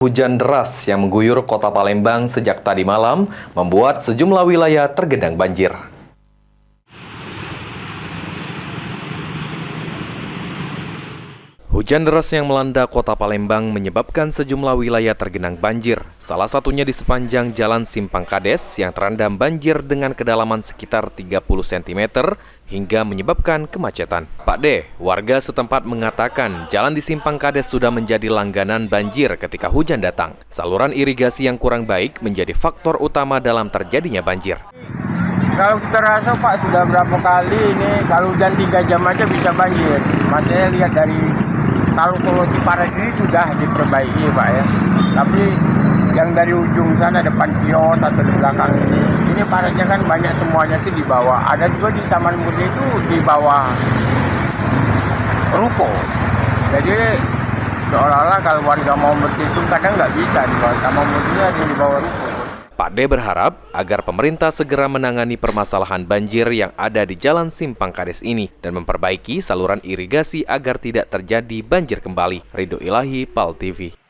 Hujan deras yang mengguyur kota Palembang sejak tadi malam membuat sejumlah wilayah tergenang banjir. Hujan deras yang melanda kota Palembang menyebabkan sejumlah wilayah tergenang banjir. Salah satunya di sepanjang Jalan Simpang Kades yang terendam banjir dengan kedalaman sekitar 30 cm hingga menyebabkan kemacetan. Pak D, warga setempat mengatakan jalan di Simpang Kades sudah menjadi langganan banjir ketika hujan datang. Saluran irigasi yang kurang baik menjadi faktor utama dalam terjadinya banjir. Kalau kita rasa Pak sudah berapa kali ini kalau hujan 3 jam aja bisa banjir. Maksudnya lihat dari kalau solusi parit ini sudah diperbaiki Pak ya. Tapi yang dari ujung sana depan kios atau di belakang ini paritnya kan banyak semuanya itu di bawah. Ada juga di Taman Murni itu di bawah ruko. Jadi seolah-olah kalau warga mau bersihin kadang nggak bisa di bawah Taman Murni ada di bawah ruko. Pak D berharap agar pemerintah segera menangani permasalahan banjir yang ada di Jalan Simpang Kades ini dan memperbaiki saluran irigasi agar tidak terjadi banjir kembali. Ridho Ilahi, PAL TV.